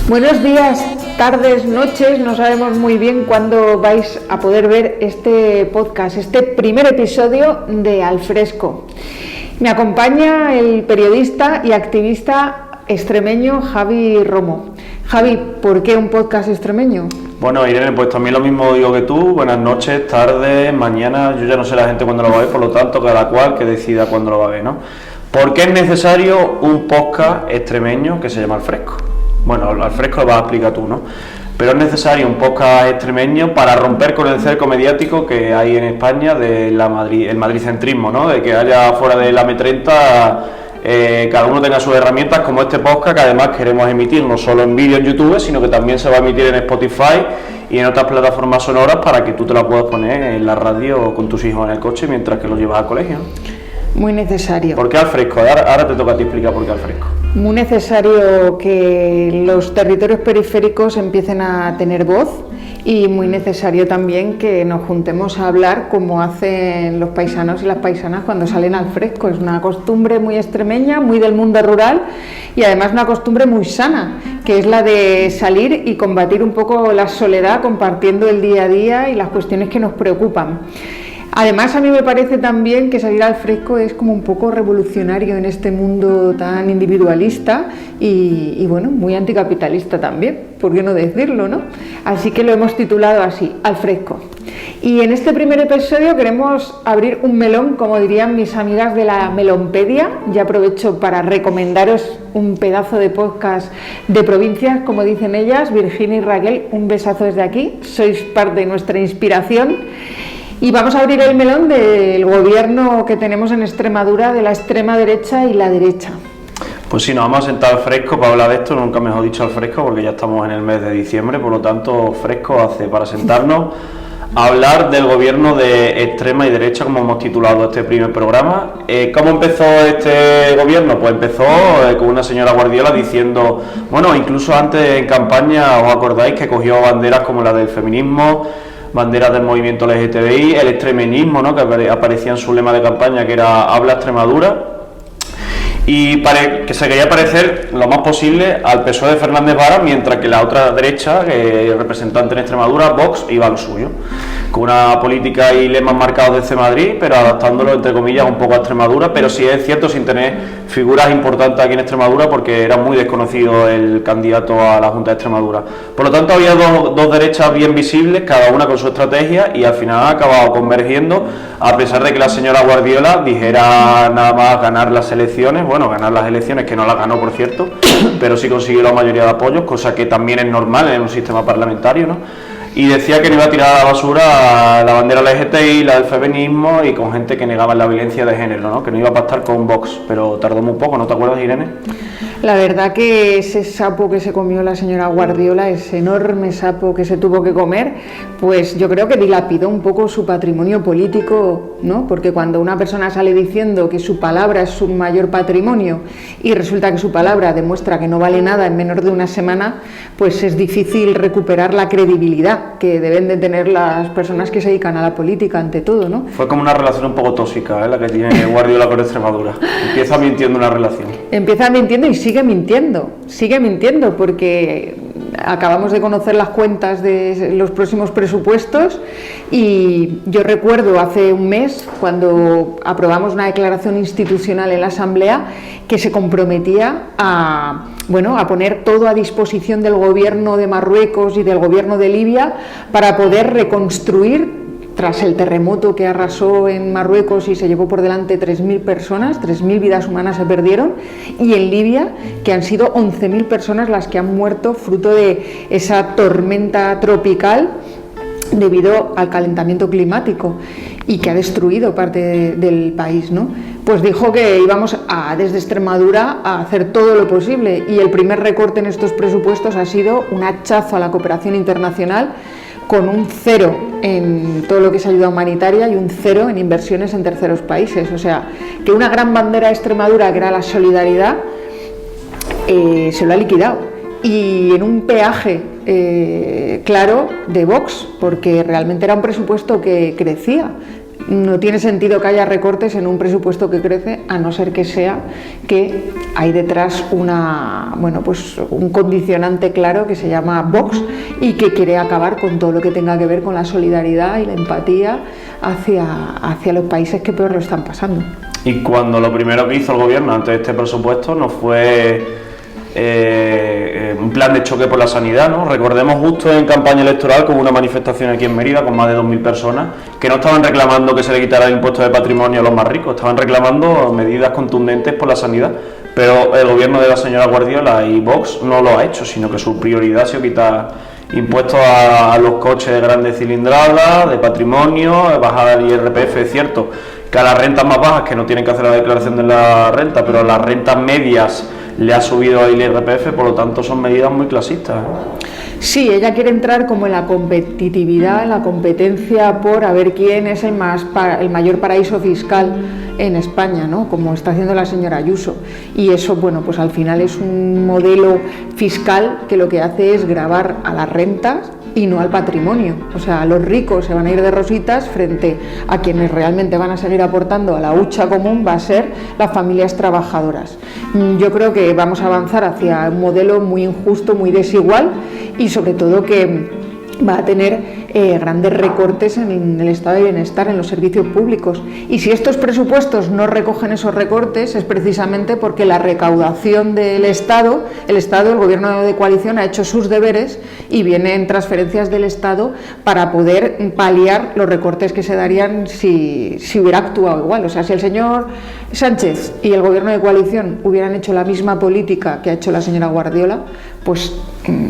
Buenos días, tardes, noches, no sabemos muy bien cuándo vais a poder ver este podcast, este primer episodio de Al Fresco. Me acompaña el periodista y activista extremeño Javi Romo. Javi, ¿por qué un podcast extremeño? Bueno, Irene, pues también lo mismo digo que tú, buenas noches, tardes, mañana, yo ya no sé la gente cuándo lo va a ver, por lo tanto cada cual que decida cuándo lo va a ver, ¿no? ¿Por qué es necesario un podcast extremeño que se llama Al Fresco? Bueno, Al Fresco lo vas a explicar tú, ¿no? Pero es necesario un podcast extremeño para romper con el cerco mediático que hay en España de el madricentrismo, ¿no? De que haya fuera de la M30 cada uno tenga sus herramientas como este podcast, que además queremos emitir no solo en vídeo en YouTube, sino que también se va a emitir en Spotify y en otras plataformas sonoras para que tú te la puedas poner en la radio con tus hijos en el coche mientras que los llevas al colegio, ¿no? Muy necesario. ¿Por qué Al Fresco? Ahora te toca a ti explicar por qué Al Fresco. Muy necesario que los territorios periféricos empiecen a tener voz y muy necesario también que nos juntemos a hablar como hacen los paisanos y las paisanas cuando salen al fresco. Es una costumbre muy extremeña, muy del mundo rural y además una costumbre muy sana, que es la de salir y combatir un poco la soledad compartiendo el día a día y las cuestiones que nos preocupan. Además, a mí me parece también que salir al fresco es como un poco revolucionario en este mundo tan individualista y bueno, muy anticapitalista también, ¿por qué no decirlo, no? Así que lo hemos titulado así, Al Fresco. Y en este primer episodio queremos abrir un melón, como dirían mis amigas de la Melonpedia. Ya aprovecho para recomendaros un pedazo de podcast de provincias, como dicen ellas, Virginia y Raquel, un besazo desde aquí, sois parte de nuestra inspiración. Y vamos a abrir el melón del gobierno que tenemos en Extremadura, de la extrema derecha y la derecha. Pues sí, nos vamos a sentar al fresco para hablar de esto, nunca mejor dicho al fresco, porque ya estamos en el mes de diciembre, por lo tanto fresco hace para sentarnos a hablar del gobierno de extrema y derecha, como hemos titulado este primer programa. ¿Cómo empezó este gobierno? Pues empezó con una señora Guardiola diciendo, bueno, incluso antes en campaña, ¿os acordáis que cogió banderas como la del feminismo, banderas del movimiento LGTBI, el extremeñismo, ¿no?, que aparecía en su lema de campaña, que era Habla Extremadura, y que se quería parecer lo más posible al PSOE de Fernández Vara, mientras que la otra derecha, que es representante en Extremadura, Vox, iba a lo suyo, con una política y lemas marcados desde Madrid, pero adaptándolo entre comillas un poco a Extremadura, pero sí es cierto sin tener figuras importantes aquí en Extremadura, porque era muy desconocido el candidato a la Junta de Extremadura. Por lo tanto había dos derechas bien visibles, cada una con su estrategia, y al final ha acabado convergiendo, a pesar de que la señora Guardiola dijera nada más ganar las elecciones, bueno, ganar las elecciones, que no las ganó por cierto, pero sí consiguió la mayoría de apoyos, cosa que también es normal en un sistema parlamentario, ¿no? Y decía que no iba a tirar a la basura la bandera LGTBI, la del feminismo, y con gente que negaba la violencia de género, ¿no? Que no iba a pactar con Vox, pero tardó muy poco, ¿no te acuerdas, Irene? La verdad que ese sapo que se comió la señora Guardiola, ese enorme sapo que se tuvo que comer, pues yo creo que dilapidó un poco su patrimonio político, ¿no? Porque cuando una persona sale diciendo que su palabra es su mayor patrimonio y resulta que su palabra demuestra que no vale nada en menos de una semana, pues es difícil recuperar la credibilidad que deben de tener las personas que se dedican a la política ante todo, ¿no? Fue como una relación un poco tóxica, la que tiene Guardiola con Extremadura. Empieza mintiendo una relación. Empieza mintiendo y sigue mintiendo porque acabamos de conocer las cuentas de los próximos presupuestos y yo recuerdo hace un mes cuando aprobamos una declaración institucional en la Asamblea que se comprometía a poner todo a disposición del gobierno de Marruecos y del gobierno de Libia para poder reconstruir tras el terremoto que arrasó en Marruecos y se llevó por delante 3.000 personas, 3.000 vidas humanas se perdieron, y en Libia, que han sido 11.000 personas las que han muerto fruto de esa tormenta tropical debido al calentamiento climático y que ha destruido parte del país, ¿no? Pues dijo que íbamos desde Extremadura a hacer todo lo posible y el primer recorte en estos presupuestos ha sido un hachazo a la cooperación internacional, con un 0 en todo lo que es ayuda humanitaria y un 0 en inversiones en terceros países. O sea, que una gran bandera de Extremadura, que era la solidaridad, se lo ha liquidado. Y en un peaje claro de Vox, porque realmente era un presupuesto que crecía. no tiene sentido que haya recortes en un presupuesto que crece, a no ser que sea que hay detrás un condicionante claro que se llama Vox y que quiere acabar con todo lo que tenga que ver con la solidaridad y la empatía hacia los países que peor lo están pasando. Y cuando lo primero que hizo el gobierno antes de este presupuesto no fue un plan de choque por la sanidad, ¿no? Recordemos justo en campaña electoral como una manifestación aquí en Mérida con más de 2.000 personas que no estaban reclamando que se le quitara el impuesto de patrimonio a los más ricos, estaban reclamando medidas contundentes por la sanidad, pero el gobierno de la señora Guardiola y Vox no lo ha hecho, sino que su prioridad ha sido quitar impuestos a los coches de grandes cilindradas, de patrimonio, bajar el IRPF. Es cierto que a las rentas más bajas, que no tienen que hacer la declaración de la renta, pero a las rentas medias le ha subido el IRPF, por lo tanto son medidas muy clasistas. Sí, ella quiere entrar como en la competitividad, en la competencia por a ver quién es el mayor paraíso fiscal en España, ¿no? Como está haciendo la señora Ayuso. Y eso, bueno, pues al final es un modelo fiscal que lo que hace es gravar a las rentas y no al patrimonio. O sea, los ricos se van a ir de rositas frente a quienes realmente van a seguir aportando a la hucha común, va a ser las familias trabajadoras. Yo creo que vamos a avanzar hacia un modelo muy injusto, muy desigual y sobre todo que va a tener grandes recortes en el estado de bienestar, en los servicios públicos. Y si estos presupuestos no recogen esos recortes es precisamente porque la recaudación del Estado, el gobierno de coalición ha hecho sus deberes y vienen transferencias del Estado para poder paliar los recortes que se darían si hubiera actuado igual. O sea, si el señor Sánchez y el gobierno de coalición hubieran hecho la misma política que ha hecho la señora Guardiola, pues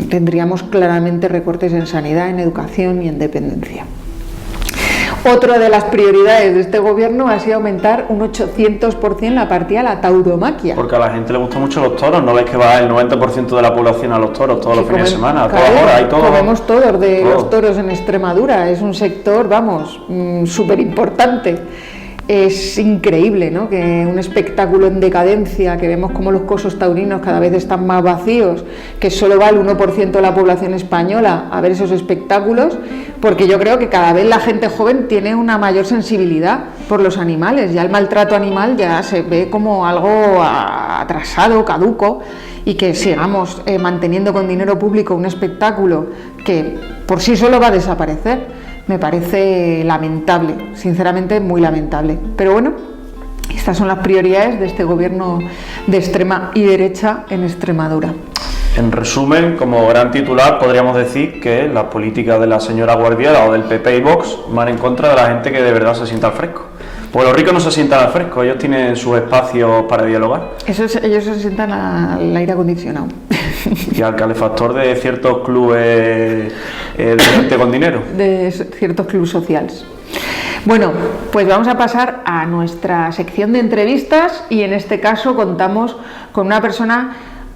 tendríamos claramente recortes en sanidad, en educación y en dependencia. Otra de las prioridades de este gobierno ha sido aumentar un 800% la partida a la tauromaquia. Porque a la gente le gustan mucho los toros, ¿no ves que va el 90% de la población a los toros todos los fines de semana, a todas horas y todo? Comemos todos los toros en Extremadura, es un sector, súper importante. Es increíble, ¿no? Que un espectáculo en decadencia, que vemos como los cosos taurinos cada vez están más vacíos, que solo va el 1% de la población española a ver esos espectáculos, porque yo creo que cada vez la gente joven tiene una mayor sensibilidad por los animales, ya el maltrato animal ya se ve como algo atrasado, caduco, y que sigamos manteniendo con dinero público un espectáculo que por sí solo va a desaparecer. Me parece lamentable, sinceramente muy lamentable. Pero bueno, estas son las prioridades de este gobierno de extrema y derecha en Extremadura. En resumen, como gran titular, podríamos decir que las políticas de la señora Guardiola o del PP y Vox van en contra de la gente que de verdad se sienta al fresco. Pues los ricos no se sientan al fresco, ellos tienen sus espacios para dialogar. Ellos se sientan al aire acondicionado. Y al calefactor de ciertos clubes de gente con dinero. De ciertos clubes sociales. Bueno, pues vamos a pasar a nuestra sección de entrevistas y en este caso contamos con una persona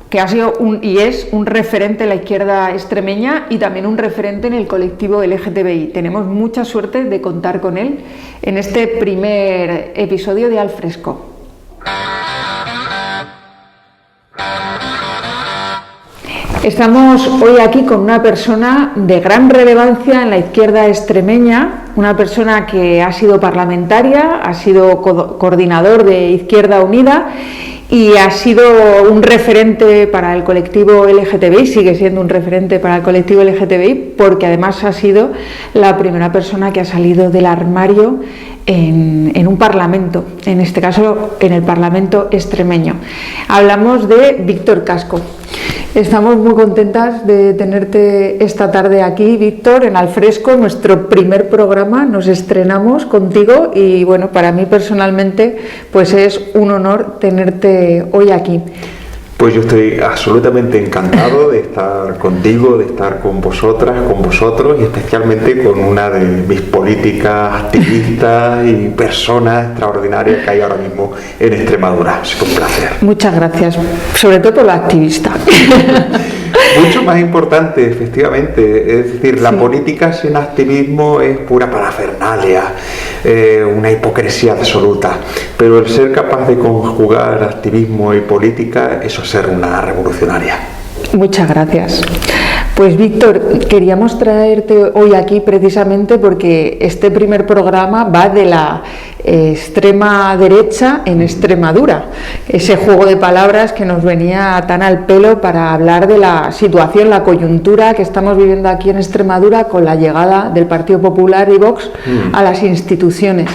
que ha sido es un referente en la izquierda extremeña y también un referente en el colectivo LGTBI. Tenemos mucha suerte de contar con él en este primer episodio de Al Fresco. Estamos hoy aquí con una persona de gran relevancia en la izquierda extremeña, una persona que ha sido parlamentaria, ha sido coordinador de Izquierda Unida y ha sido un referente para el colectivo LGTBI, sigue siendo un referente para el colectivo LGTBI, porque además ha sido la primera persona que ha salido del armario en un parlamento, en este caso en el Parlamento extremeño. Hablamos de Víctor Casco. Estamos muy contentas de tenerte esta tarde aquí, Víctor, en Al Fresco, nuestro primer programa, nos estrenamos contigo y bueno, para mí personalmente pues es un honor tenerte hoy aquí. Pues yo estoy absolutamente encantado de estar contigo, de estar con vosotras, con vosotros y especialmente con una de mis políticas, activistas y personas extraordinarias que hay ahora mismo en Extremadura. Es un placer. Muchas gracias, sobre todo por la activista. Mucho más importante, efectivamente, es decir, la política sin activismo es pura parafernalia, una hipocresía absoluta, pero el ser capaz de conjugar activismo y política, eso es ser una revolucionaria. Muchas gracias. Pues Víctor, queríamos traerte hoy aquí precisamente porque este primer programa va de la extrema derecha en Extremadura, ese juego de palabras que nos venía tan al pelo para hablar de la situación, la coyuntura que estamos viviendo aquí en Extremadura con la llegada del Partido Popular y Vox a las instituciones.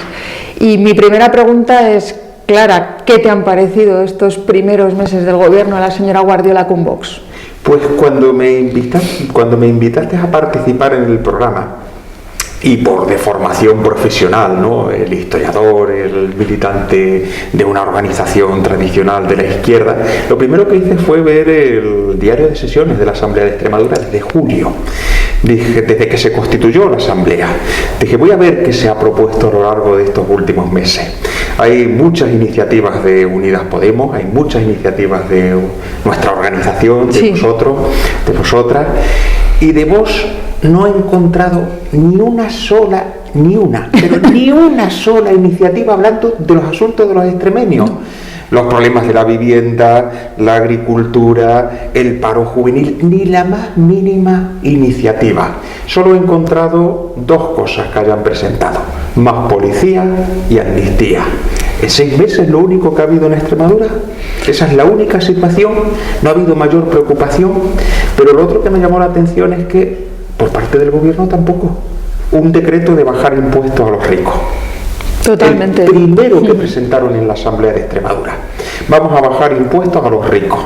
Y mi primera pregunta es, Clara, ¿qué te han parecido estos primeros meses del gobierno de la señora Guardiola con Vox? Pues cuando me invitaste a participar en el programa, y por deformación profesional, ¿no? El historiador, el militante de una organización tradicional de la izquierda, lo primero que hice fue ver el diario de sesiones de la Asamblea de Extremadura desde julio. Dije, desde que se constituyó la Asamblea, dije, voy a ver qué se ha propuesto a lo largo de estos últimos meses. Hay muchas iniciativas de Unidas Podemos, hay muchas iniciativas de nuestra organización, de vosotros, de vosotras, y de vos no he encontrado ni una sola iniciativa hablando de los asuntos de los extremeños. Los problemas de la vivienda, la agricultura, el paro juvenil, ni la más mínima iniciativa. Solo he encontrado dos cosas que hayan presentado: más policía y amnistía. ¿En 6 meses lo único que ha habido en Extremadura? Esa es la única situación, no ha habido mayor preocupación. Pero lo otro que me llamó la atención es que por parte del gobierno tampoco. Un decreto de bajar impuestos a los ricos. Totalmente. El primero que presentaron en la Asamblea de Extremadura. Vamos a bajar impuestos a los ricos.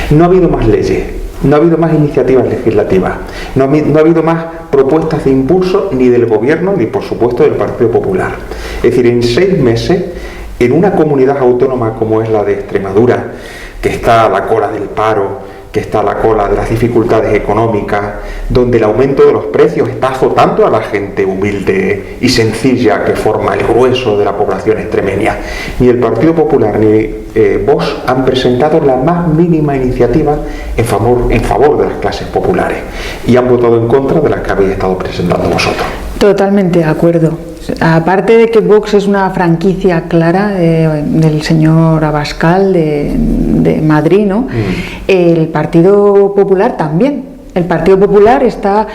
No ha habido más leyes, no ha habido más iniciativas legislativas, no ha habido más propuestas de impulso ni del gobierno ni por supuesto del Partido Popular. Es decir, en 6 meses, en una comunidad autónoma como es la de Extremadura, que está a la cola del paro, que está a la cola de las dificultades económicas, donde el aumento de los precios está azotando a la gente humilde y sencilla que forma el grueso de la población extremeña, ni el Partido Popular ni Vox han presentado la más mínima iniciativa en favor de las clases populares, y han votado en contra de las que habéis estado presentando vosotros. Totalmente de acuerdo. Aparte de que Vox es una franquicia clara del señor Abascal de Madrid, ¿no? El Partido Popular también. El Partido Popular está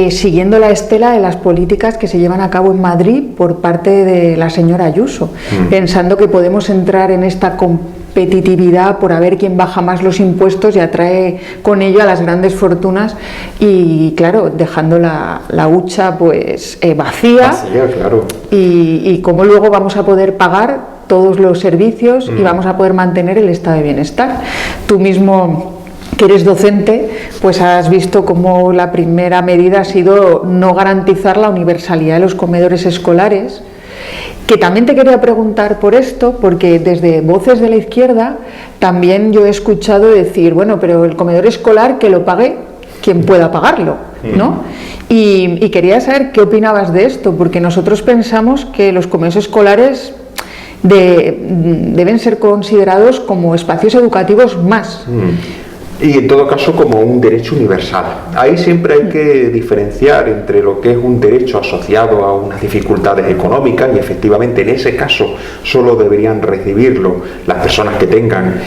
siguiendo la estela de las políticas que se llevan a cabo en Madrid por parte de la señora Ayuso, pensando que podemos entrar en esta competitividad por a ver quién baja más los impuestos y atrae con ello a las grandes fortunas, y claro, dejando la hucha pues vacía, claro. Y cómo luego vamos a poder pagar todos los servicios y vamos a poder mantener el estado de bienestar. Tú mismo, que eres docente, pues has visto cómo la primera medida ha sido no garantizar la universalidad de los comedores escolares, que también te quería preguntar por esto, porque desde voces de la izquierda también yo he escuchado decir, bueno, pero el comedor escolar que lo pague quien pueda pagarlo, ¿no? Y quería saber qué opinabas de esto, porque nosotros pensamos que los comedores escolares deben ser considerados como espacios educativos más. Y en todo caso como un derecho universal. Ahí siempre hay que diferenciar entre lo que es un derecho asociado a unas dificultades económicas, y efectivamente en ese caso solo deberían recibirlo las personas que tengan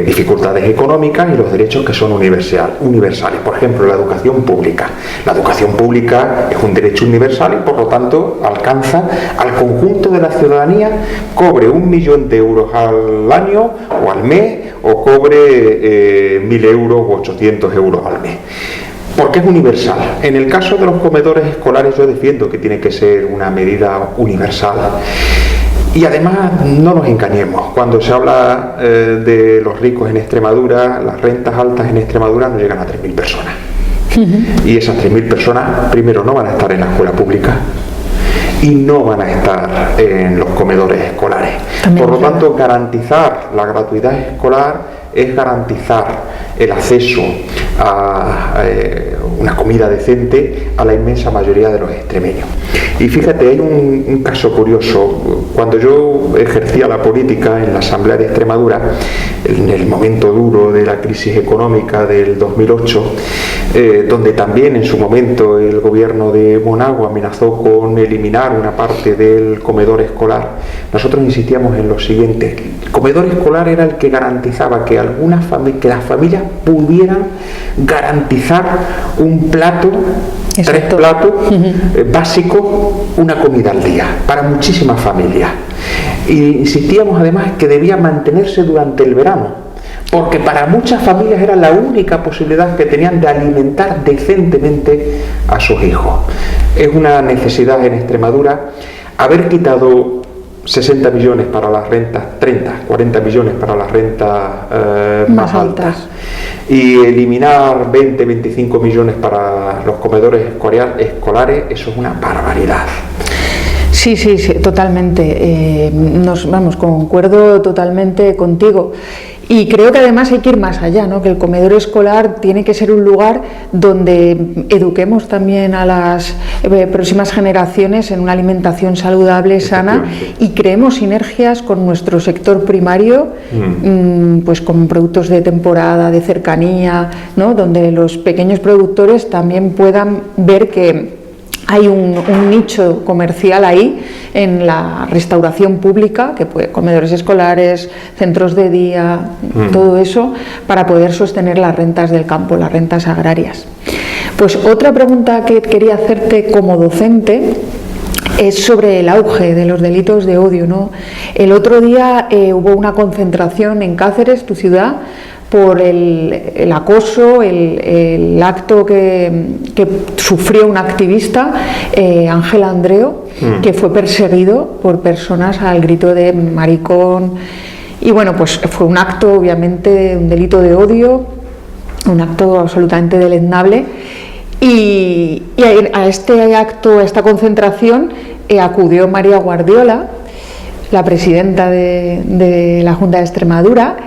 dificultades económicas, y los derechos que son universales. Por ejemplo, la educación pública. La educación pública es un derecho universal y por lo tanto alcanza al conjunto de la ciudadanía, cobre 1 millón de euros al año o al mes, o cobre 1.000 euros o 800 euros al mes, porque es universal. En el caso de los comedores escolares yo defiendo que tiene que ser una medida universal. Y además, no nos engañemos, cuando se habla de los ricos en Extremadura, las rentas altas en Extremadura no llegan a 3.000 personas. Y esas 3.000 personas, primero, no van a estar en la escuela pública y no van a estar en los comedores escolares. Por lo tanto, garantizar la gratuidad escolar es garantizar el acceso a una comida decente a la inmensa mayoría de los extremeños. Y fíjate, hay un caso curioso. Cuando yo ejercía la política en la Asamblea de Extremadura, en el momento duro de la crisis económica del 2008, donde también en su momento el gobierno de Monago amenazó con eliminar una parte del comedor escolar, nosotros insistíamos en lo siguiente: el comedor escolar era el que garantizaba que que las familias pudieran garantizar un plato, Exacto. 3 platos básicos, una comida al día, para muchísimas familias. Y insistíamos además que debía mantenerse durante el verano, porque para muchas familias era la única posibilidad que tenían de alimentar decentemente a sus hijos. Es una necesidad en Extremadura haber quitado 60 millones para las rentas, 40 millones para las rentas más altas, y eliminar 25 millones para los comedores escolares. Eso es una barbaridad. Sí, totalmente. Concuerdo totalmente contigo. Y creo que además hay que ir más allá, ¿no? Que el comedor escolar tiene que ser un lugar donde eduquemos también a las próximas generaciones en una alimentación saludable, sana, y creemos sinergias con nuestro sector primario, pues con productos de temporada, de cercanía, ¿no? Donde los pequeños productores también puedan ver que hay un nicho comercial ahí en la restauración pública, que puede, comedores escolares, centros de día, todo eso, para poder sostener las rentas del campo, las rentas agrarias. Pues otra pregunta que quería hacerte como docente es sobre el auge de los delitos de odio, ¿no? El otro día hubo una concentración en Cáceres, tu ciudad, por el acoso, el acto que sufrió un activista, Ángel Andreo, que fue perseguido por personas al grito de maricón. Y bueno, pues fue un acto, obviamente, un delito de odio, un acto absolutamente deleznable. Y a este acto, a esta concentración, acudió María Guardiola, la presidenta de la Junta de Extremadura.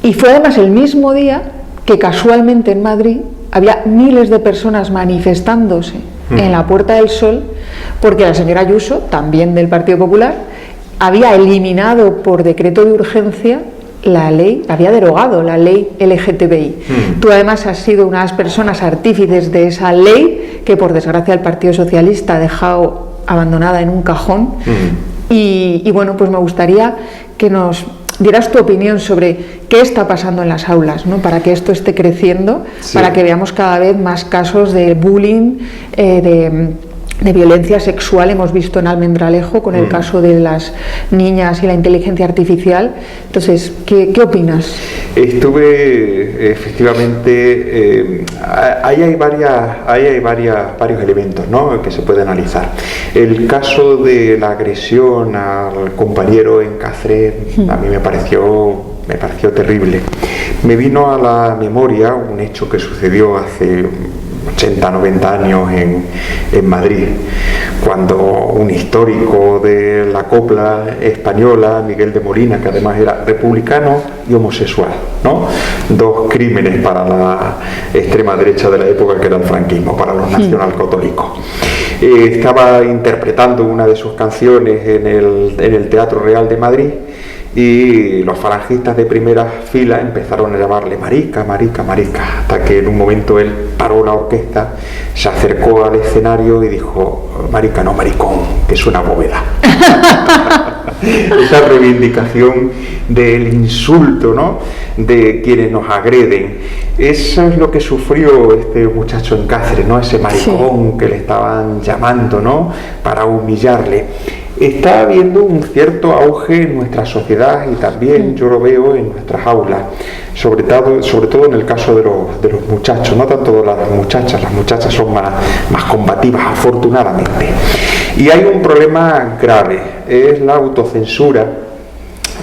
Y fue además el mismo día que casualmente en Madrid había miles de personas manifestándose en la Puerta del Sol, porque la señora Ayuso, también del Partido Popular, había eliminado por decreto de urgencia la ley, había derogado la ley LGTBI. Tú además has sido una de las personas artífices de esa ley, que por desgracia el Partido Socialista ha dejado abandonada en un cajón. Y bueno, pues me gustaría que nos dieras tu opinión sobre qué está pasando en las aulas, ¿no? Para que esto esté creciendo, para que veamos cada vez más casos de bullying, de violencia sexual. Hemos visto en Almendralejo con el caso de las niñas y la inteligencia artificial. Entonces, ¿qué opinas? Efectivamente, ahí hay varios elementos, ¿no?, que se puede analizar. El caso de la agresión al compañero en Cáceres a mí me pareció terrible. Me vino a la memoria un hecho que sucedió hace 80, 90 años en Madrid, cuando un histórico de la copla española, Miguel de Molina, que además era republicano y homosexual, ¿no? Dos crímenes para la extrema derecha de la época, que era el franquismo, para los nacionalcatólicos. Estaba interpretando una de sus canciones en el Teatro Real de Madrid, y los falangistas de primera fila empezaron a llamarle marica, marica, marica, hasta que en un momento él paró la orquesta, se acercó al escenario y dijo: marica, no maricón, que es una bóveda. Esa reivindicación del insulto, ¿no?, de quienes nos agreden. Eso es lo que sufrió este muchacho en Cáceres, ¿no?, ese maricón que le estaban llamando, ¿no?, para humillarle. Está habiendo un cierto auge en nuestra sociedad, y también yo lo veo en nuestras aulas, sobre todo en el caso de los muchachos, no tanto las muchachas son más combativas, afortunadamente. Y hay un problema grave, es la autocensura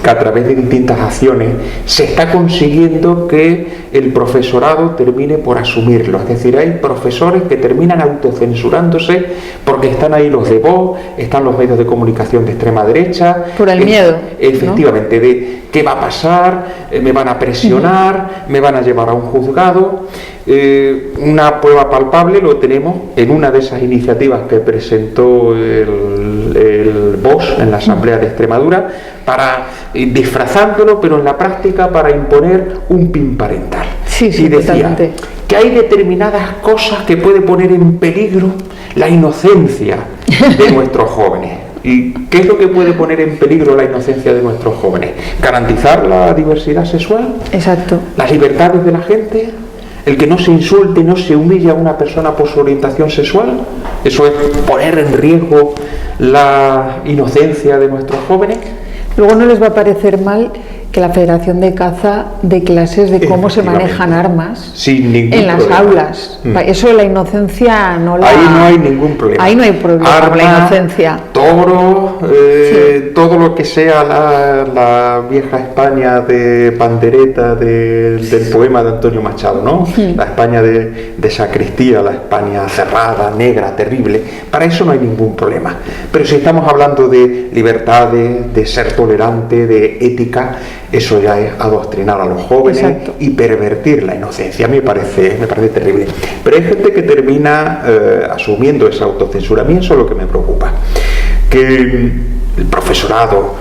que a través de distintas acciones se está consiguiendo que el profesorado termine por asumirlo. Es decir, hay profesores que terminan autocensurándose porque están ahí los de Vox, están los medios de comunicación de extrema derecha. Por el miedo. Efectivamente, ¿no? De qué va a pasar, me van a presionar, me van a llevar a un juzgado. Una prueba palpable lo tenemos en una de esas iniciativas que presentó el Vox en la Asamblea de Extremadura, para disfrazándolo, pero en la práctica para imponer un PIN parental. Sí, y decía totalmente. Que hay determinadas cosas que puede poner en peligro la inocencia de nuestros jóvenes. ¿Y qué es lo que puede poner en peligro la inocencia de nuestros jóvenes? Garantizar la diversidad sexual. Exacto. Las libertades de la gente. El que no se insulte, no se humille a una persona por su orientación sexual. Eso es poner en riesgo la inocencia de nuestros jóvenes. Luego no les va a parecer mal que la Federación de Caza dé clases de cómo se manejan armas sin ningún en las problema. Aulas. Eso de la inocencia no la... Ahí no hay ningún problema. Ahí no hay problema con la inocencia. Toros, Sí. todo lo que sea la vieja España de pandereta del poema de Antonio Machado, ¿no? La España de sacristía, la España cerrada, negra, terrible. Para eso no hay ningún problema. Pero si estamos hablando de libertades, de ser tolerante, de ética, eso ya es adoctrinar a los jóvenes. Exacto. Y pervertir la inocencia. A mí me parece terrible. Pero hay gente que termina asumiendo esa autocensura. A mí eso es lo que me preocupa. Que el profesorado,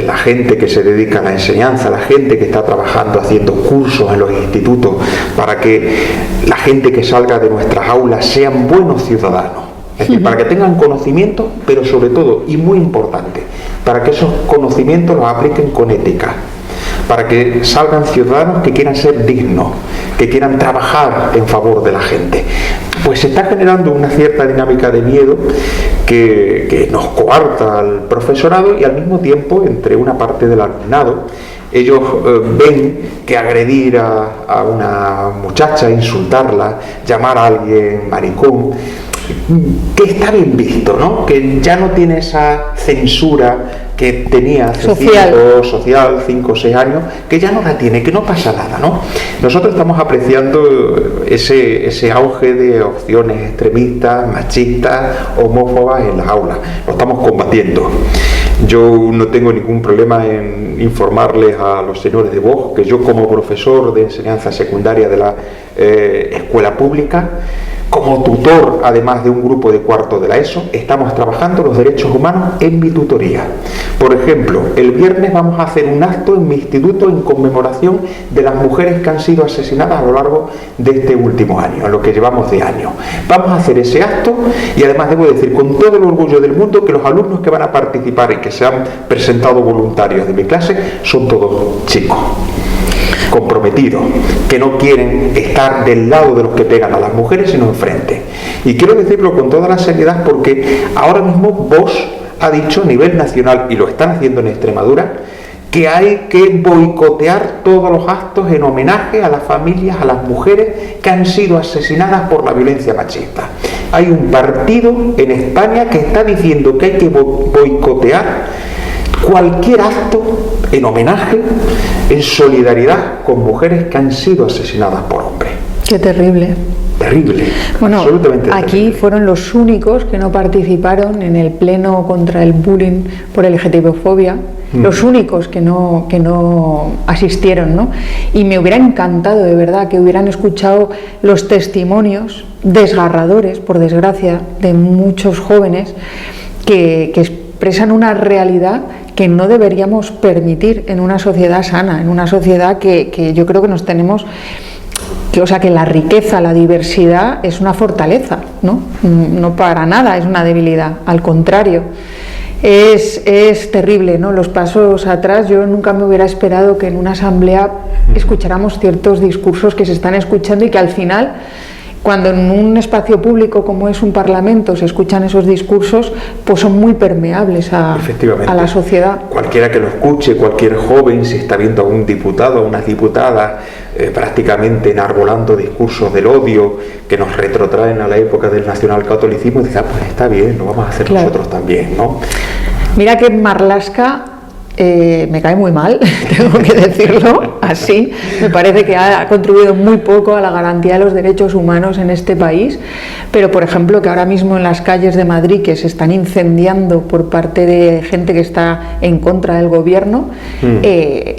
la gente que se dedica a la enseñanza, la gente que está trabajando haciendo cursos en los institutos, para que la gente que salga de nuestras aulas sean buenos ciudadanos. Es decir, para que tengan conocimiento, pero sobre todo, y muy importante, para que esos conocimientos los apliquen con ética, para que salgan ciudadanos que quieran ser dignos, que quieran trabajar en favor de la gente. Pues se está generando una cierta dinámica de miedo que nos coarta al profesorado, y al mismo tiempo entre una parte del alumnado. Ellos ven que agredir a una muchacha, insultarla, llamar a alguien maricón, que está bien visto, ¿no? Que ya no tiene esa censura que tenía hace social 5 o 6 años, que ya no la tiene, que no pasa nada, ¿no? Nosotros estamos apreciando ese auge de opciones extremistas, machistas, homófobas en las aulas. Lo estamos combatiendo. Yo no tengo ningún problema en informarles a los señores de Vox que yo, como profesor de enseñanza secundaria de la escuela pública, como tutor, además de un grupo de cuarto de la ESO, estamos trabajando los derechos humanos en mi tutoría. Por ejemplo, el viernes vamos a hacer un acto en mi instituto en conmemoración de las mujeres que han sido asesinadas a lo largo de este último año, en lo que llevamos de año. Vamos a hacer ese acto, y además debo decir con todo el orgullo del mundo que los alumnos que van a participar y que se han presentado voluntarios de mi clase son todos chicos comprometidos, que no quieren estar del lado de los que pegan a las mujeres, sino enfrente. Y quiero decirlo con toda la seriedad porque ahora mismo Vox ha dicho a nivel nacional, y lo están haciendo en Extremadura, que hay que boicotear todos los actos en homenaje a las familias, a las mujeres que han sido asesinadas por la violencia machista. Hay un partido en España que está diciendo que hay que boicotear cualquier acto en homenaje, en solidaridad con mujeres que han sido asesinadas por hombres. Qué terrible. Terrible. Bueno, absolutamente aquí terrible. fueron los únicos que no participaron en el pleno contra el bullying por LGTB-fobia, los únicos que no asistieron, ¿no? Y me hubiera encantado, de verdad, que hubieran escuchado los testimonios desgarradores, por desgracia, de muchos jóvenes que expresan una realidad que no deberíamos permitir en una sociedad sana, en una sociedad que yo creo que nos tenemos... que la riqueza, la diversidad es una fortaleza, ¿no? No para nada es una debilidad, al contrario. Es terrible, ¿no? Los pasos atrás. Yo nunca me hubiera esperado que en una asamblea escucháramos ciertos discursos que se están escuchando, y que al final, cuando en un espacio público como es un parlamento se escuchan esos discursos, pues son muy permeables a la sociedad. Cualquiera que lo escuche, cualquier joven, si está viendo a un diputado, a unas diputadas prácticamente enarbolando discursos del odio que nos retrotraen a la época del nacionalcatolicismo, dice, pues está bien, lo vamos a hacer nosotros también, ¿no? Mira que Marlaska me cae muy mal, tengo que decirlo así. Me parece que ha contribuido muy poco a la garantía de los derechos humanos en este país, pero por ejemplo que ahora mismo en las calles de Madrid que se están incendiando por parte de gente que está en contra del gobierno,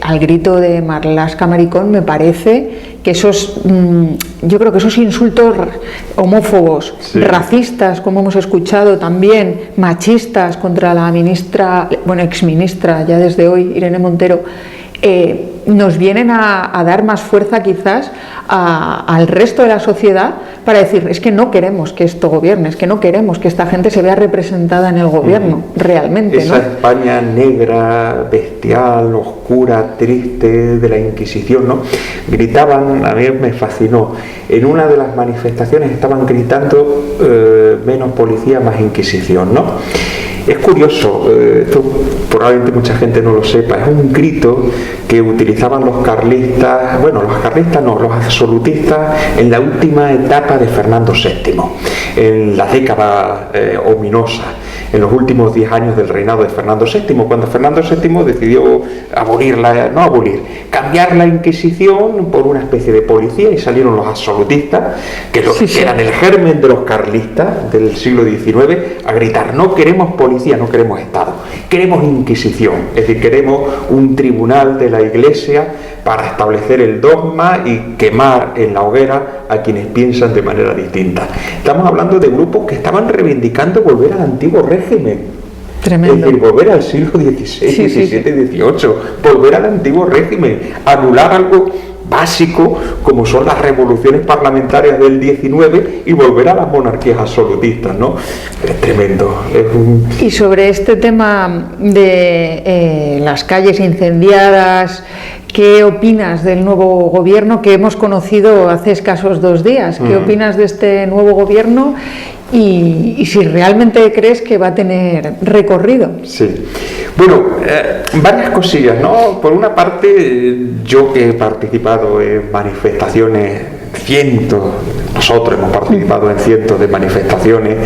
al grito de Marlaska maricón, me parece que yo creo que esos insultos homófobos, racistas, como hemos escuchado también, machistas contra la ministra, bueno, exministra ya desde hoy, Irene Montero, nos vienen a dar más fuerza quizás al resto de la sociedad para decir, es que no queremos que esto gobierne, es que no queremos que esta gente se vea representada en el gobierno, realmente. Esa, ¿no? España negra, bestial, oscura, triste de la Inquisición, ¿no? Gritaban, a mí me fascinó, en una de las manifestaciones estaban gritando menos policía, más Inquisición, ¿no? Es curioso, esto probablemente mucha gente no lo sepa, es un grito que utilizaban los carlistas, bueno, los carlistas no, los absolutistas en la última etapa de Fernando VII, en la década ominosa, en los últimos 10 años del reinado de Fernando VII, cuando Fernando VII decidió cambiar la Inquisición por una especie de policía, y salieron los absolutistas, que eran el germen de los carlistas del siglo XIX, a gritar, no queremos policía, no queremos Estado, queremos Inquisición, es decir, queremos un tribunal de la Iglesia para establecer el dogma y quemar en la hoguera a quienes piensan de manera distinta. Estamos hablando de grupos que estaban reivindicando volver al antiguo régimen. Tremendo. Es decir, volver al siglo XVI, XVII, XVIII, volver al antiguo régimen, anular algo básico como son las revoluciones parlamentarias del XIX y volver a las monarquías absolutistas, ¿no? Es tremendo. Y sobre este tema de las calles incendiadas, ¿qué opinas del nuevo gobierno que hemos conocido hace escasos 2 días? ¿Qué opinas de este nuevo gobierno? Y si realmente crees que va a tener recorrido. Sí. Bueno, varias cosillas, ¿no? Por una parte, yo que he participado en manifestaciones, nosotros hemos participado en cientos de manifestaciones,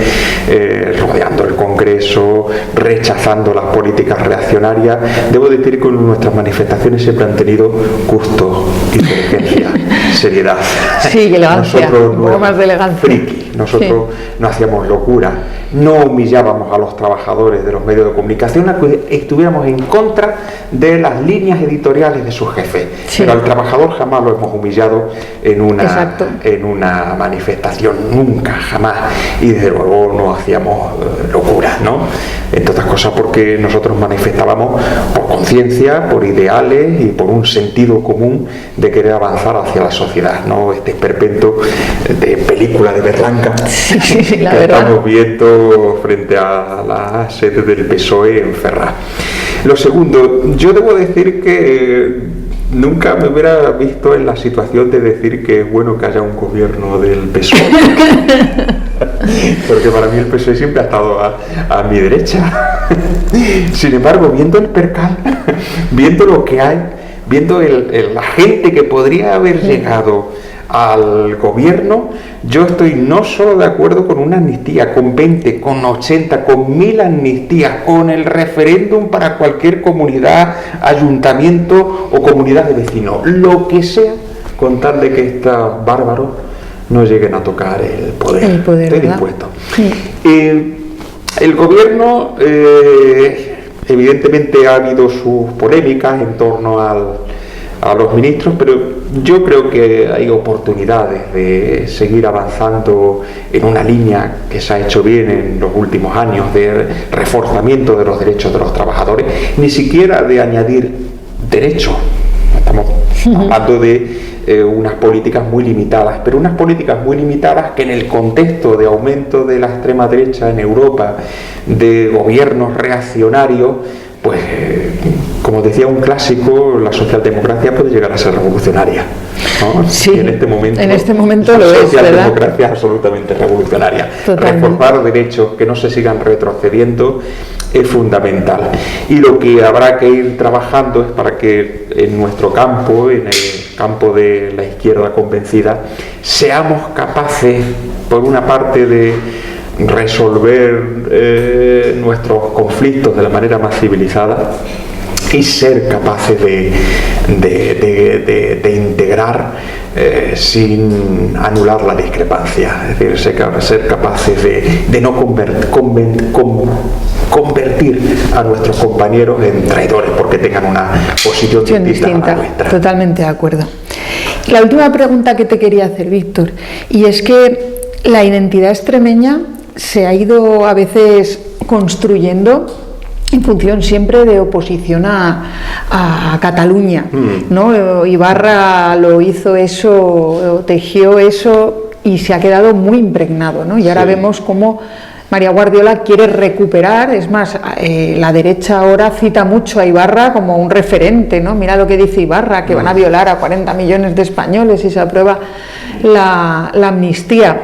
rodeando el Congreso, rechazando las políticas reaccionarias. Debo decir que nuestras manifestaciones siempre han tenido gusto, inteligencia, seriedad. Sí, elegancia, un poco más de elegancia. Friki. Nosotros no hacíamos locura, no humillábamos a los trabajadores de los medios de comunicación, estuviéramos en contra de las líneas editoriales de sus jefes, pero al trabajador jamás lo hemos humillado en una manifestación, nunca, jamás, y desde luego no hacíamos locuras, ¿no? Entre otras cosas porque nosotros manifestábamos por conciencia, por ideales y por un sentido común de querer avanzar hacia la sociedad, ¿no? Este esperpento de película de Berlanga que estamos viendo frente a la sede del PSOE en Ferraz. Lo segundo, yo debo decir que nunca me hubiera visto en la situación de decir que es bueno que haya un gobierno del PSOE, porque para mí el PSOE siempre ha estado a mi derecha. Sin embargo, viendo el percal, viendo lo que hay, viendo la gente que podría haber llegado al gobierno, yo estoy no solo de acuerdo con una amnistía, con 20, con 80, con 1000 amnistías, con el referéndum para cualquier comunidad, ayuntamiento o comunidad de vecinos, lo que sea, con tal de que estos bárbaros no lleguen a tocar el poder. Estoy dispuesto. El gobierno, evidentemente ha habido sus polémicas en torno a los ministros, pero yo creo que hay oportunidades de seguir avanzando en una línea que se ha hecho bien en los últimos años de reforzamiento de los derechos de los trabajadores, ni siquiera de añadir derechos. Estamos hablando de unas políticas muy limitadas, pero unas políticas muy limitadas que en el contexto de aumento de la extrema derecha en Europa, de gobiernos reaccionarios, pues como decía un clásico, la socialdemocracia puede llegar a ser revolucionaria, ¿no? Sí, y en este momento lo es, ¿verdad? La socialdemocracia es absolutamente revolucionaria. Totalmente. Reforzar derechos que no se sigan retrocediendo es fundamental. Y lo que habrá que ir trabajando es para que en nuestro campo, en el campo de la izquierda convencida, seamos capaces, por una parte, de resolver nuestros conflictos de la manera más civilizada, y ser capaces de integrar sin anular la discrepancia, es decir, ser capaces de no convertir a nuestros compañeros en traidores porque tengan una posición distinta a la nuestra. Totalmente de acuerdo. La última pregunta que te quería hacer, Víctor, y es que la identidad extremeña se ha ido a veces construyendo en función siempre de oposición a Cataluña, ¿no? Ibarra lo hizo eso, tejió eso y se ha quedado muy impregnado, ¿no? Y ahora vemos cómo María Guardiola quiere recuperar, es más, la derecha ahora cita mucho a Ibarra como un referente, ¿no? Mira lo que dice Ibarra, que van a violar a 40 millones de españoles si se aprueba la amnistía.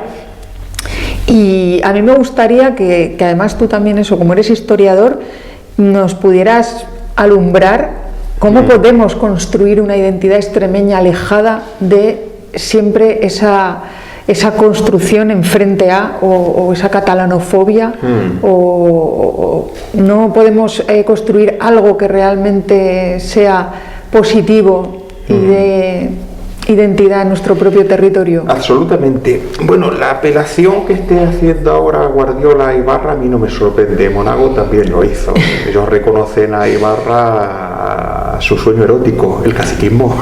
Y a mí me gustaría que además tú también, eso, como eres historiador, nos pudieras alumbrar cómo podemos construir una identidad extremeña alejada de siempre esa construcción en frente a o esa catalanofobia o no podemos construir algo que realmente sea positivo y de identidad en nuestro propio territorio. Absolutamente. Bueno, la apelación que esté haciendo ahora Guardiola a Ibarra a mí no me sorprende. Monago también lo hizo. Ellos reconocen a Ibarra a su sueño erótico, el caciquismo.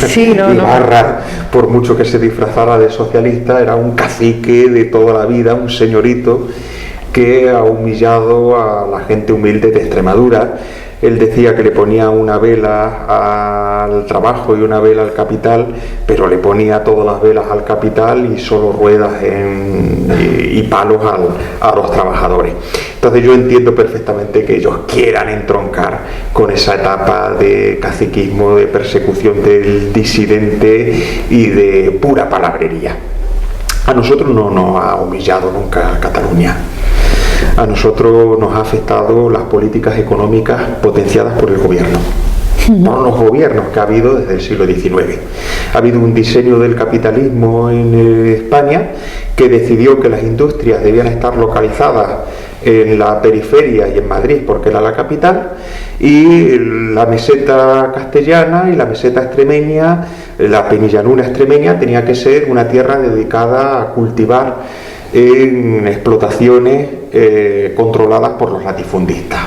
Sí, Ibarra, por mucho que se disfrazara de socialista, era un cacique de toda la vida, un señorito que ha humillado a la gente humilde de Extremadura. Él decía que le ponía una vela al trabajo y una vela al capital, pero le ponía todas las velas al capital y solo ruedas y palos a los trabajadores. Entonces yo entiendo perfectamente que ellos quieran entroncar con esa etapa de caciquismo, de persecución del disidente y de pura palabrería. A nosotros no nos ha humillado nunca Cataluña. A nosotros nos ha afectado las políticas económicas potenciadas por el gobierno, por los gobiernos que ha habido desde el siglo XIX. Ha habido un diseño del capitalismo en España que decidió que las industrias debían estar localizadas en la periferia y en Madrid porque era la capital, y la meseta castellana y la meseta extremeña, la penillanura extremeña, tenía que ser una tierra dedicada a cultivar en explotaciones controladas por los latifundistas.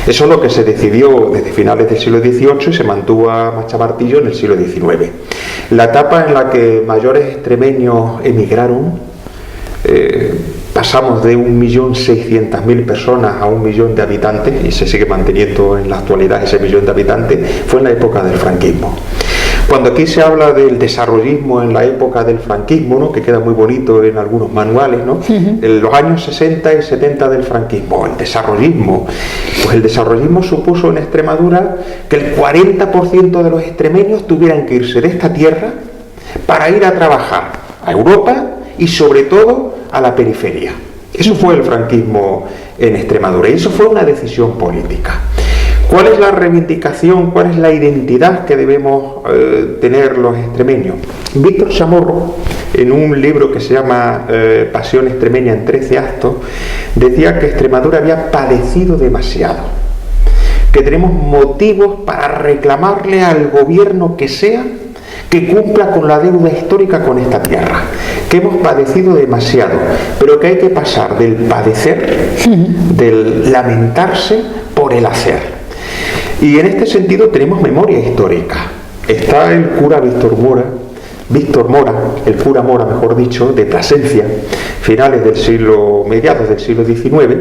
Eso es lo que se decidió desde finales del siglo XVIII y se mantuvo a machamartillo en el siglo XIX. La etapa en la que mayores extremeños emigraron, pasamos de 1.600.000 personas a 1 millón de habitantes, y se sigue manteniendo en la actualidad ese 1 millón de habitantes, fue en la época del franquismo. Cuando aquí se habla del desarrollismo en la época del franquismo, ¿no?, que queda muy bonito en algunos manuales, ¿no?, en los años 60 y 70 del franquismo, el desarrollismo, pues el desarrollismo supuso en Extremadura que el 40% de los extremeños tuvieran que irse de esta tierra para ir a trabajar a Europa y sobre todo a la periferia. Eso fue el franquismo en Extremadura y eso fue una decisión política. ¿Cuál es la reivindicación, cuál es la identidad que debemos tener los extremeños? Víctor Chamorro, en un libro que se llama Pasión extremeña en 13 actos, decía que Extremadura había padecido demasiado, que tenemos motivos para reclamarle al gobierno que sea que cumpla con la deuda histórica con esta tierra, que hemos padecido demasiado, pero que hay que pasar del padecer, del lamentarse, por el hacer. Y en este sentido tenemos memoria histórica. Está el cura Víctor Mora, el cura Mora, mejor dicho, de Plasencia, mediados del siglo XIX,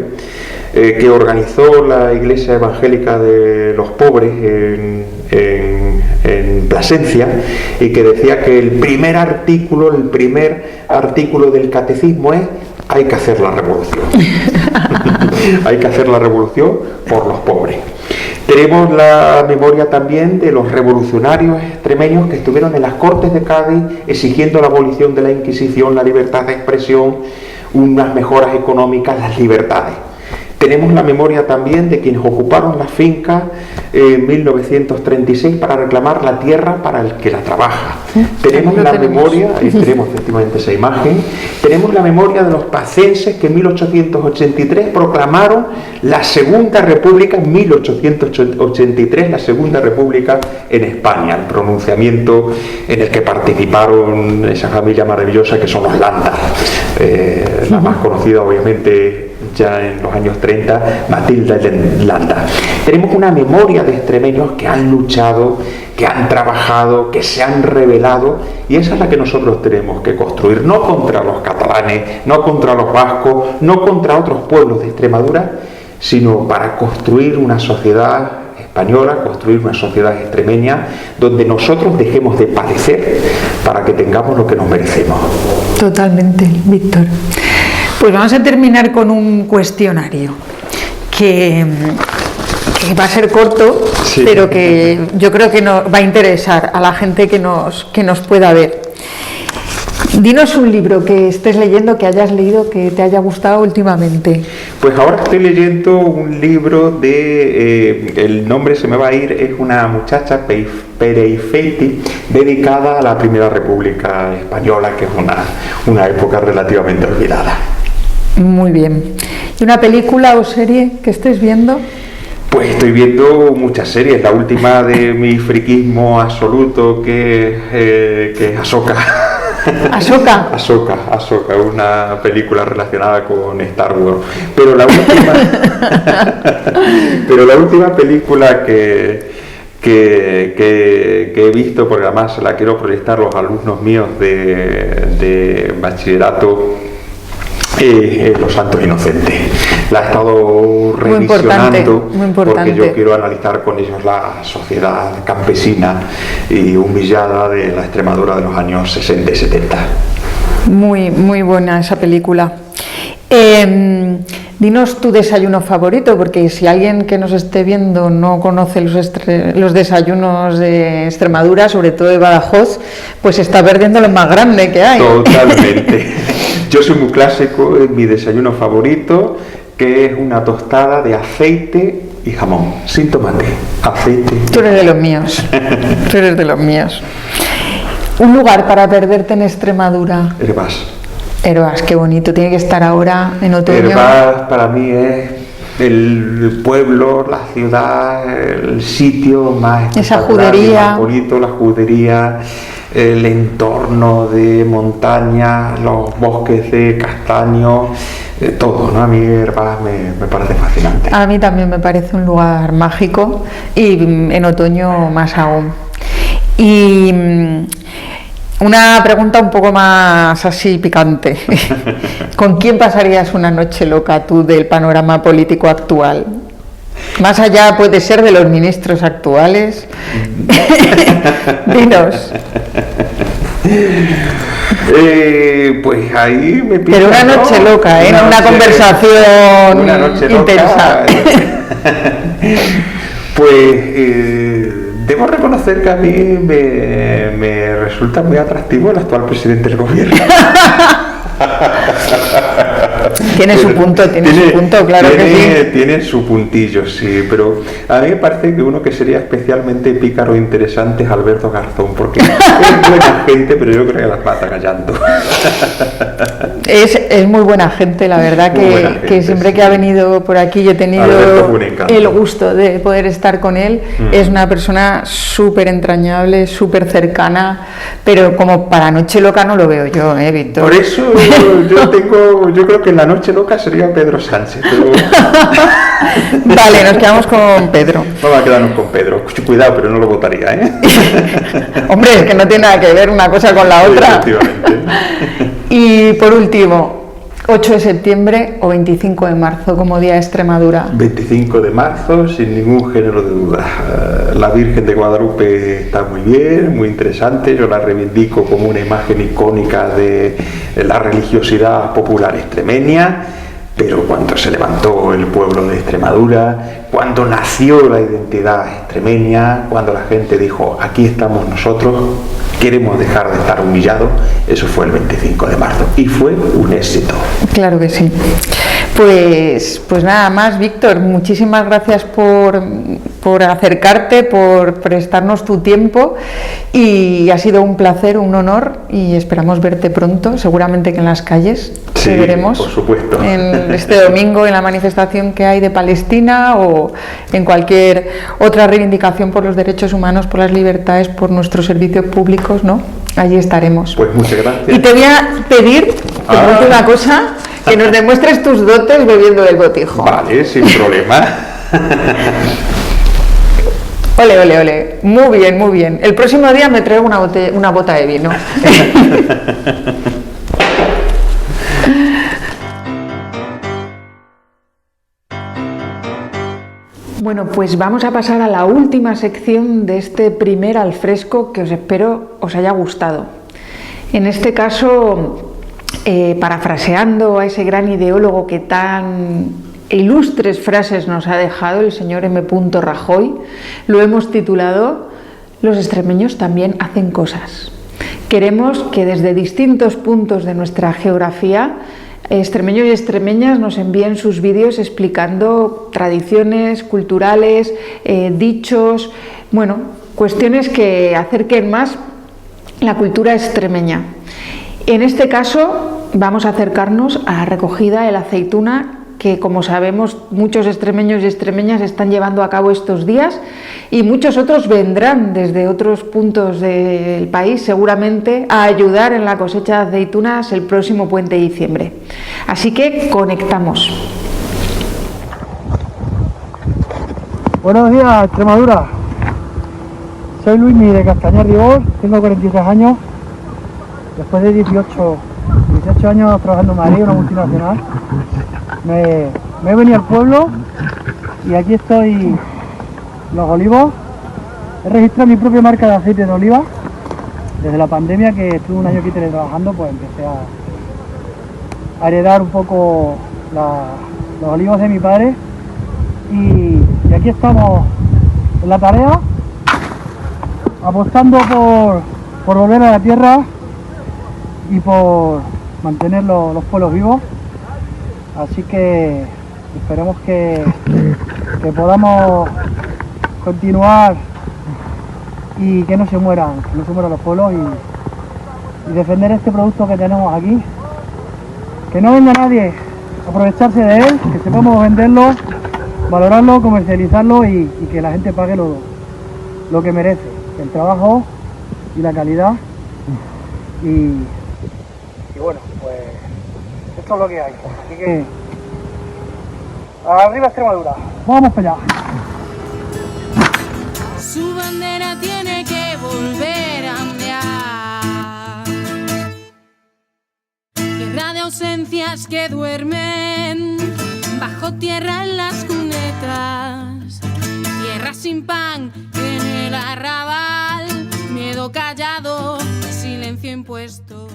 que organizó la Iglesia Evangélica de los Pobres en Plasencia, y que decía que el primer artículo del catecismo es: hay que hacer la revolución. Hay que hacer la revolución por los pobres. Tenemos la memoria también de los revolucionarios extremeños que estuvieron en las Cortes de Cádiz exigiendo la abolición de la Inquisición, la libertad de expresión, unas mejoras económicas, las libertades. Tenemos la memoria también de quienes ocuparon la finca en 1936 para reclamar la tierra para el que la trabaja. Tenemos la memoria, tenemos efectivamente esa imagen, tenemos la memoria de los pacenses que en 1883 proclamaron la Segunda República, en 1883 la Segunda República en España, el pronunciamiento en el que participaron esa familia maravillosa que son los Landa, la más conocida obviamente ya en los años 30, Matilda Landa. Tenemos una memoria de extremeños que han luchado, que han trabajado, que se han rebelado, y esa es la que nosotros tenemos que construir, no contra los catalanes, no contra los vascos, no contra otros pueblos de Extremadura, sino para construir una sociedad española, construir una sociedad extremeña donde nosotros dejemos de padecer para que tengamos lo que nos merecemos. Totalmente, Víctor. Pues vamos a terminar con un cuestionario que va a ser corto, sí, pero que yo creo que nos va a interesar a la gente que nos pueda ver. Dinos un libro que estés leyendo, que hayas leído, que te haya gustado últimamente. Pues ahora estoy leyendo un libro de, el nombre se me va a ir, es una muchacha, Pereifeiti, dedicada a la Primera República Española, que es una época relativamente olvidada. Muy bien. ¿Y una película o serie que estés viendo? Pues estoy viendo muchas series. La última de mi friquismo absoluto que es Ahsoka. ¿Ahsoka? Ahsoka, una película relacionada con Star Wars. Pero la última película que he visto, porque además la quiero proyectar a los alumnos míos de bachillerato, Los Santos Inocentes. La he estado revisionando muy importante. Porque yo quiero analizar con ellos la sociedad campesina y humillada de la Extremadura de los años 60 y 70. Muy, muy buena esa película. Dinos tu desayuno favorito, porque si alguien que nos esté viendo no conoce los desayunos de Extremadura, sobre todo de Badajoz, pues está perdiendo lo más grande que hay. Totalmente. Yo soy muy clásico, es mi desayuno favorito, que es una tostada de aceite y jamón, sin tomate, aceite. Tú eres de los míos, tú eres de los míos. Un lugar para perderte en Extremadura. Hervás, qué bonito, tiene que estar ahora en otoño. Hervás para mí es el pueblo, la ciudad, el sitio más espectacular, más bonito, la judería, el entorno de montaña, los bosques de castaño, todo, ¿no? A mí Hervás me parece fascinante. A mí también me parece un lugar mágico y en otoño más aún. Y una pregunta un poco más así picante. ¿Con quién pasarías una noche loca tú del panorama político actual? Más allá puede ser de los ministros actuales. Dinos. Pues ahí me pido. Pero una noche loca, una conversación una noche intensa. Pues debo reconocer que a mí me resulta muy atractivo el actual presidente del gobierno. Tiene su punto, claro que sí. Tiene su puntillo, sí, pero a mí me parece que uno que sería especialmente pícaro e interesante es Alberto Garzón, porque es buena gente, pero yo creo que las mata callando. Es muy buena gente, la verdad, que siempre sí, que ha venido por aquí yo he tenido el gusto de poder estar con él. Es una persona súper entrañable, súper cercana, pero como para noche loca no lo veo yo, Víctor. Por eso yo creo que en la noche loca sería Pedro Sánchez. Pero... Vale, nos quedamos con Pedro. Vamos a quedarnos con Pedro. Cuidado, pero no lo votaría, ¿eh? Hombre, es que no tiene nada que ver una cosa con la otra. Sí, efectivamente. Y por último, 8 de septiembre o 25 de marzo como Día de Extremadura. 25 de marzo, sin ningún género de duda. La Virgen de Guadalupe está muy bien, muy interesante. Yo la reivindico como una imagen icónica de la religiosidad popular extremeña. Pero cuando se levantó el pueblo de Extremadura, cuando nació la identidad extremeña, cuando la gente dijo, aquí estamos nosotros, queremos dejar de estar humillados, eso fue el 25 de marzo y fue un éxito. Claro que sí. Pues nada más, Víctor, muchísimas gracias por acercarte, por prestarnos tu tiempo, y ha sido un placer, un honor, y esperamos verte pronto, seguramente que en las calles. Sí, te veremos, por supuesto. en este domingo en la manifestación que hay de Palestina o en cualquier otra reivindicación por los derechos humanos, por las libertades, por nuestros servicios públicos, ¿no? Allí estaremos. Pues muchas gracias. Y te voy a pedir, como última cosa, que nos demuestres tus dotes bebiendo del botijo. Vale, sin problema. Ole, ole, ole. Muy bien, muy bien. El próximo día me traigo una bota de vino. Bueno, pues vamos a pasar a la última sección de este primer al fresco, que os espero os haya gustado. En este caso, parafraseando a ese gran ideólogo que tan ilustres frases nos ha dejado, el señor M. Rajoy, lo hemos titulado "Los extremeños también hacen cosas". Queremos que desde distintos puntos de nuestra geografía, extremeños y extremeñas nos envíen sus vídeos explicando tradiciones culturales, dichos, bueno, cuestiones que acerquen más la cultura extremeña. En este caso vamos a acercarnos a la recogida de la aceituna, que, como sabemos, muchos extremeños y extremeñas están llevando a cabo estos días, y muchos otros vendrán desde otros puntos del país seguramente a ayudar en la cosecha de aceitunas el próximo puente de diciembre. Así que conectamos. Buenos días, Extremadura. Soy Luismi de Castañar de Bor, tengo 43 años. Después de 18 años trabajando en Madrid, una multinacional, me he venido al pueblo y aquí estoy en Los Olivos. He registrado mi propia marca de aceite de oliva. Desde la pandemia, que estuve un año aquí teletrabajando, pues empecé a heredar un poco los olivos de mi padre, y aquí estamos en la tarea, apostando por volver a la tierra y por mantener los pueblos vivos. Así que esperemos que podamos continuar y que no se mueran los pueblos, y defender este producto que tenemos aquí. Que no venga nadie a aprovecharse de él, que sepamos venderlo, valorarlo, comercializarlo, y que la gente pague lo que merece, el trabajo y la calidad. Y bueno, pues esto es lo que hay. Así que arriba Extremadura, vamos para allá. Su bandera tiene que volver a ondear. Tierra de ausencias que duermen bajo tierra en las cunetas. Tierra sin pan en el arrabal. Miedo callado, silencio impuesto.